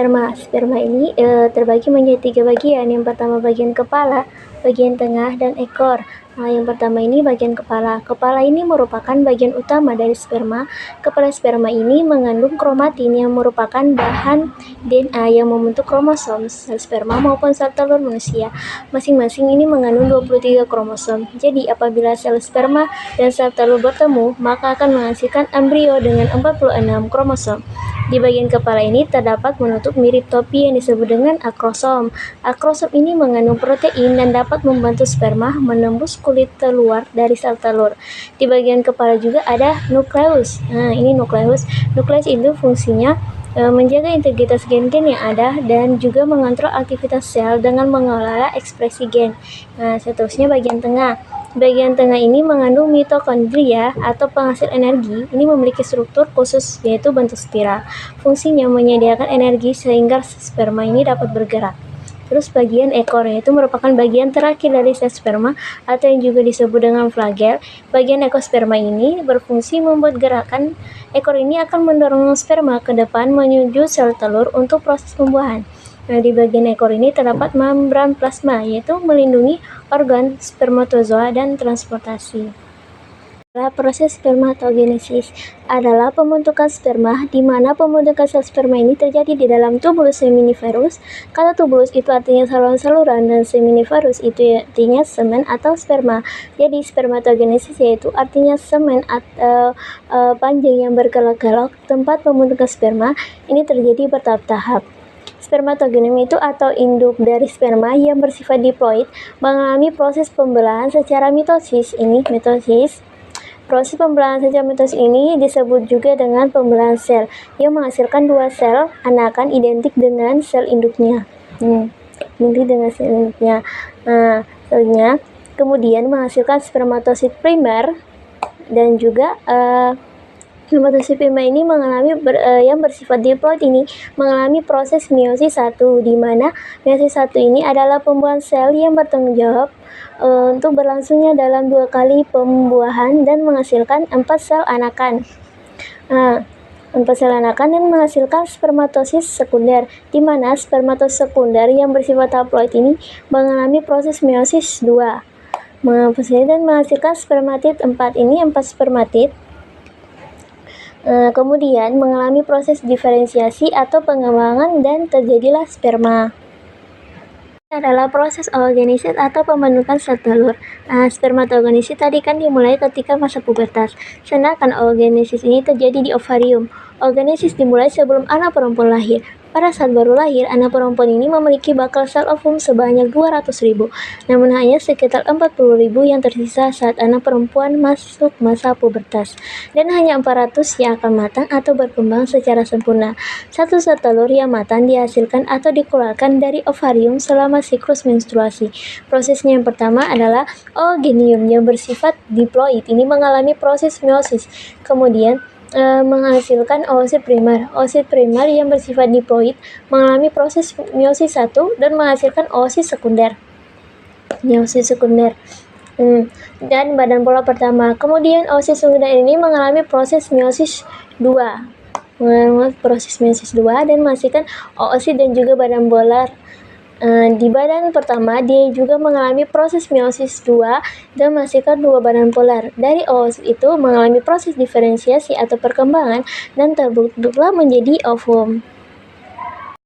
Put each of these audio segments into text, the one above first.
sperma. Sperma ini terbagi menjadi 3 bagian. Yang pertama bagian kepala, bagian tengah, dan ekor. Nah, yang pertama ini bagian kepala. Kepala ini merupakan bagian utama dari sperma. Kepala sperma ini mengandung kromatin yang merupakan bahan DNA yang membentuk kromosom sel sperma maupun sel telur manusia. Masing-masing ini mengandung 23 kromosom. Jadi, apabila sel sperma dan sel telur bertemu, maka akan menghasilkan embrio dengan 46 kromosom. Di bagian kepala ini terdapat menutup mirip topi yang disebut dengan akrosom. Akrosom ini mengandung protein dan dapat membantu sperma menembus kulit terluar dari sel telur. Di bagian kepala juga ada nukleus. Nah, ini nukleus. Nukleus itu fungsinya menjaga integritas gen-gen yang ada dan juga mengontrol aktivitas sel dengan mengelola ekspresi gen. Nah, seterusnya bagian tengah. Bagian tengah ini mengandung mitokondria atau penghasil energi. Ini memiliki struktur khusus yaitu bentuk spiral. Fungsinya menyediakan energi sehingga sperma ini dapat bergerak. Terus bagian ekor yaitu merupakan bagian terakhir dari sel sperma atau yang juga disebut dengan flagel. Bagian ekor sperma ini berfungsi membuat gerakan. Ekor ini akan mendorong sperma ke depan menuju sel telur untuk proses pembuahan. Nah, di bagian ekor ini terdapat membran plasma, yaitu melindungi organ spermatozoa dan transportasi. Proses spermatogenesis adalah pembentukan sperma, di mana pembentukan sel sperma ini terjadi di dalam tubulus seminiferus. Kata tubulus itu artinya saluran-saluran dan seminiferus itu artinya semen atau sperma. Jadi spermatogenesis yaitu artinya semen atau panjang yang berkelok-kelok. Tempat pembentukan sperma ini terjadi bertahap-tahap. Spermatogenem itu atau induk dari sperma yang bersifat diploid mengalami proses pembelahan secara mitosis. Ini mitosis. Proses pembelahan secara mitosis ini disebut juga dengan pembelahan sel yang menghasilkan dua sel anakan identik dengan sel induknya. Identik dengan sel induknya. Nah, selanjutnya kemudian menghasilkan spermatosit primer dan juga spermatosit primer ini yang bersifat diploid ini mengalami proses meiosis 1, di mana meiosis 1 ini adalah pembuahan sel yang bertanggung jawab untuk berlangsungnya dalam 2 kali pembuahan dan menghasilkan 4 sel anakan. 4 sel anakan dan menghasilkan spermatosis sekunder, di mana spermatosis sekunder yang bersifat haploid ini mengalami proses meiosis 2 dan menghasilkan spermatid 4. Ini 4 spermatid. Kemudian mengalami proses diferensiasi atau pengembangan dan terjadilah sperma. Ini adalah proses oogenesis atau pembentukan sel telur. Spermatogenesis tadi kan dimulai ketika masa pubertas, sedangkan oogenesis ini terjadi di ovarium. Oogenesis dimulai sebelum anak perempuan lahir. Pada saat baru lahir, anak perempuan ini memiliki bakal sel ovum sebanyak 200.000, namun hanya sekitar 40.000 yang tersisa saat anak perempuan masuk masa pubertas, dan hanya 400 yang akan matang atau berkembang secara sempurna. Satu sel telur yang matang dihasilkan atau dikeluarkan dari ovarium selama siklus menstruasi. Prosesnya yang pertama adalah oogenium yang bersifat diploid. Ini mengalami proses meiosis, kemudian menghasilkan oosit primer. Oosit primer yang bersifat diploid mengalami proses meiosis 1 dan menghasilkan oosit sekunder. Meiosis sekunder. Dan badan pola pertama. Kemudian oosit sekunder ini mengalami proses meiosis 2. Dan menghasilkan oosit dan juga badan polar. Di badan pertama, dia juga mengalami proses meiosis 2 dan menghasilkan 2 badan polar. Dari oosit itu mengalami proses diferensiasi atau perkembangan dan terbentuklah menjadi ovum.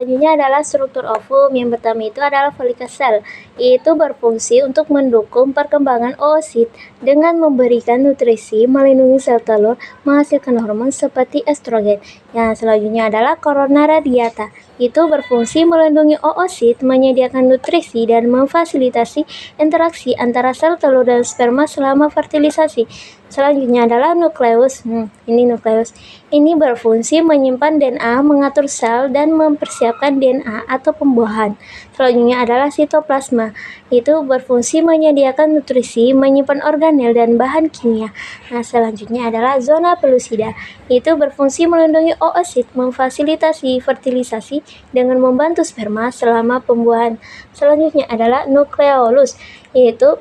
Selanjutnya adalah struktur ovum. Yang pertama itu adalah follicle cell, yaitu berfungsi untuk mendukung perkembangan oosit dengan memberikan nutrisi, melindungi sel telur, menghasilkan hormon seperti estrogen. Yang selanjutnya adalah corona radiata, itu berfungsi melindungi oosit, menyediakan nutrisi, dan memfasilitasi interaksi antara sel telur dan sperma selama fertilisasi. Selanjutnya adalah nukleus. Ini nukleus. Ini berfungsi menyimpan DNA, mengatur sel, dan mempersiapkan DNA atau pembuahan. Selanjutnya adalah sitoplasma. Itu berfungsi menyediakan nutrisi, menyimpan organel dan bahan kimia. Nah, selanjutnya adalah zona pelusida. Itu berfungsi melindungi oosit, memfasilitasi fertilisasi dengan membantu sperma selama pembuahan. Selanjutnya adalah nukleolus, yaitu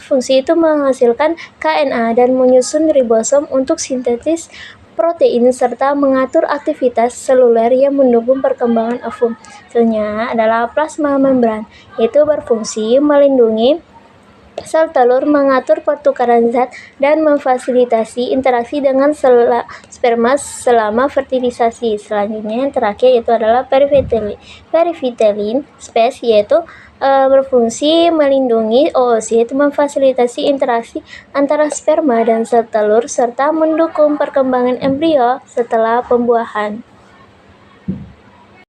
fungsi itu menghasilkan KNA dan menyusun ribosom untuk sintesis protein, serta mengatur aktivitas seluler yang mendukung perkembangan ovum. Selnya adalah plasma membran, yaitu berfungsi melindungi sel telur, mengatur pertukaran zat, dan memfasilitasi interaksi dengan sperma selama fertilisasi. Selanjutnya yang terakhir itu adalah perivitelin spes, yaitu berfungsi melindungi oosit, memfasilitasi interaksi antara sperma dan sel telur, serta mendukung perkembangan embrio setelah pembuahan.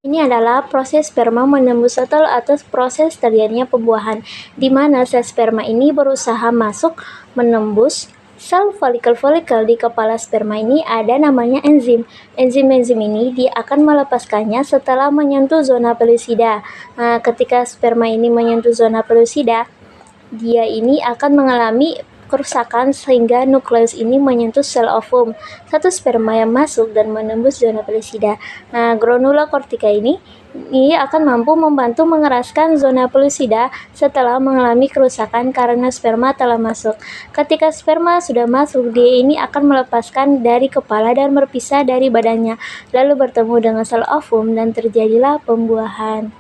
Ini adalah proses sperma menembus sel telur atau proses terjadinya pembuahan, di mana sel sperma ini berusaha masuk menembus sel folikel-folikel. Di kepala sperma ini ada namanya enzim. Enzim ini dia akan melepaskannya setelah menyentuh zona pelusida. Nah, ketika sperma ini menyentuh zona pelusida, dia ini akan mengalami kerusakan sehingga nukleus ini menyentuh sel ovum. Satu sperma yang masuk dan menembus zona pelusida. Nah, granula kortika ini akan mampu membantu mengeraskan zona pelusida setelah mengalami kerusakan karena sperma telah masuk. Ketika sperma sudah masuk, dia ini akan melepaskan dari kepala dan berpisah dari badannya, lalu bertemu dengan sel ovum dan terjadilah pembuahan.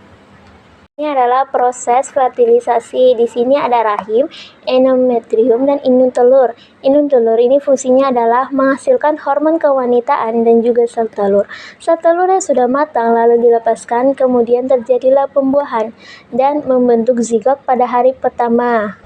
Ini adalah proses fertilisasi. Di sini ada rahim, endometrium, dan indung telur. Indung telur ini fungsinya adalah menghasilkan hormon kewanitaan dan juga sel telur. Sel telur yang sudah matang lalu dilepaskan, kemudian terjadilah pembuahan dan membentuk zigot pada hari pertama.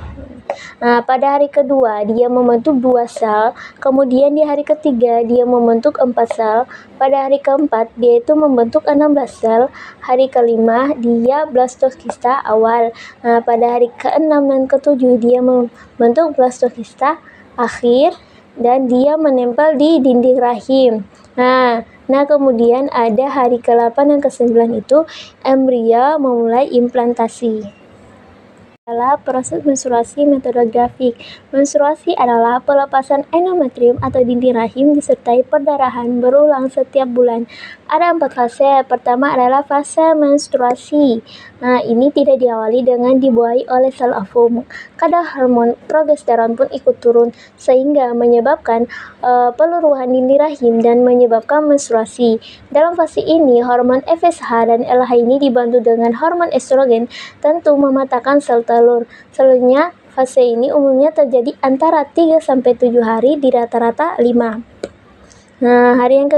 Nah, pada hari kedua dia membentuk 2 sel, kemudian di hari ketiga dia membentuk 4 sel, pada hari keempat dia itu membentuk 16 sel, hari kelima dia blastokista awal. Nah, pada hari ke-6 dan ke-7 dia membentuk blastokista akhir dan dia menempel di dinding rahim. Nah, kemudian ada hari ke-8 dan ke-9 itu embrio memulai implantasi. Adalah proses menstruasi metodografik. Menstruasi adalah pelepasan endometrium atau dinding rahim disertai perdarahan berulang setiap bulan. Ada 4 fase. Pertama adalah fase menstruasi. Nah, ini tidak diawali dengan dibuahi oleh sel ovum. Kadar hormon progesteron pun ikut turun sehingga menyebabkan peluruhan dinding rahim dan menyebabkan menstruasi. Dalam fase ini, hormon FSH dan LH ini dibantu dengan hormon estrogen tentu mematahkan sel telur. Selanjutnya, fase ini umumnya terjadi antara 3-7 hari, di rata-rata 5. Nah, hari yang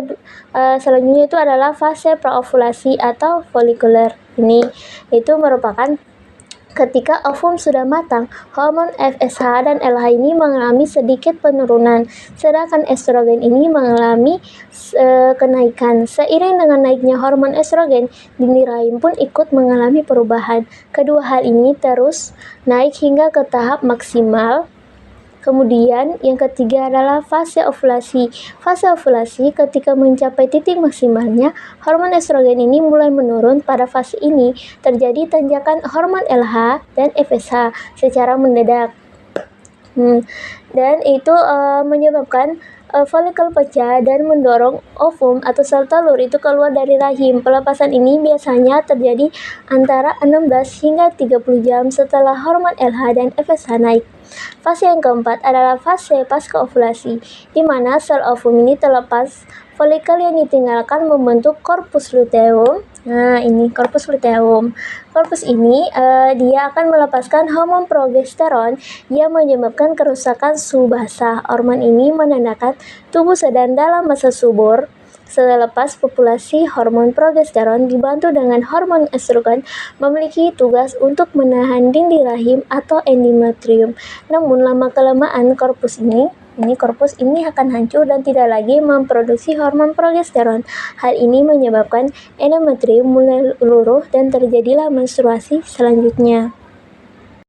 selanjutnya itu adalah fase praovulasi atau folikuler. Ini itu merupakan ketika ovum sudah matang, hormon FSH dan LH ini mengalami sedikit penurunan, sedangkan estrogen ini mengalami kenaikan. Seiring dengan naiknya hormon estrogen, dinding rahim pun ikut mengalami perubahan. Kedua hal ini terus naik hingga ke tahap maksimal. Kemudian yang ketiga adalah fase ovulasi. Fase ovulasi ketika mencapai titik maksimalnya, hormon estrogen ini mulai menurun. Pada fase ini terjadi tanjakan hormon LH dan FSH secara mendadak. Dan itu menyebabkan folikel pecah dan mendorong ovum atau sel telur itu keluar dari rahim. Pelepasan ini biasanya terjadi antara 16 hingga 30 jam setelah hormon LH dan FSH naik. Fase yang keempat adalah fase pasca ovulasi, di mana sel ovum ini terlepas. Folikel yang ditinggalkan membentuk corpus luteum. Nah, ini corpus luteum. Corpus ini dia akan melepaskan hormon progesteron yang menyebabkan kerusakan suhu basah. Hormon ini menandakan tubuh sedang dalam masa subur. Selepas populasi, hormon progesteron dibantu dengan hormon estrogen memiliki tugas untuk menahan dinding rahim atau endometrium. Namun lama-kelamaan korpus ini akan hancur dan tidak lagi memproduksi hormon progesteron. Hal ini menyebabkan endometrium mulai luruh dan terjadilah menstruasi selanjutnya.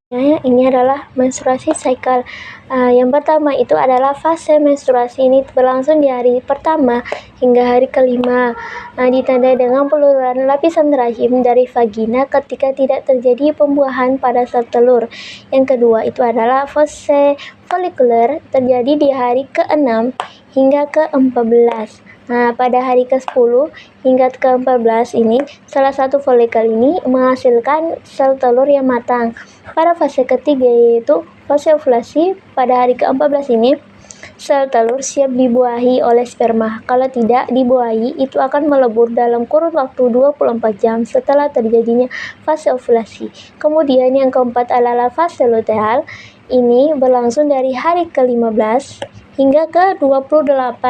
Ini adalah menstruasi cycle. Yang pertama itu adalah fase menstruasi ini berlangsung di hari pertama hingga hari kelima. Ditandai dengan peluruhan lapisan rahim dari vagina ketika tidak terjadi pembuahan pada sel telur. Yang kedua itu adalah fase folikuler, terjadi di hari ke-6 hingga ke-14. Pada hari ke-10 hingga ke-14 ini, salah satu folikel ini menghasilkan sel telur yang matang. Pada fase ketiga yaitu fase ovulasi, pada hari ke-14 ini, Sel telur siap dibuahi oleh sperma. Kalau tidak dibuahi, itu akan melebur dalam kurun waktu 24 jam setelah terjadinya fase ovulasi. Kemudian yang keempat adalah fase luteal. Ini berlangsung dari hari ke-15 hingga ke-28.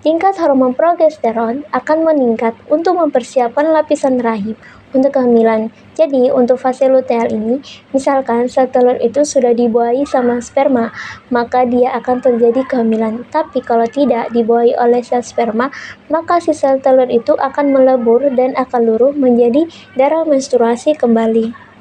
Tingkat hormon progesteron akan meningkat untuk mempersiapkan lapisan rahim untuk kehamilan. Jadi, untuk fase luteal ini, misalkan sel telur itu sudah dibuahi sama sperma, maka dia akan terjadi kehamilan. Tapi kalau tidak dibuahi oleh sel sperma, maka si sel telur itu akan melebur dan akan luruh menjadi darah menstruasi kembali.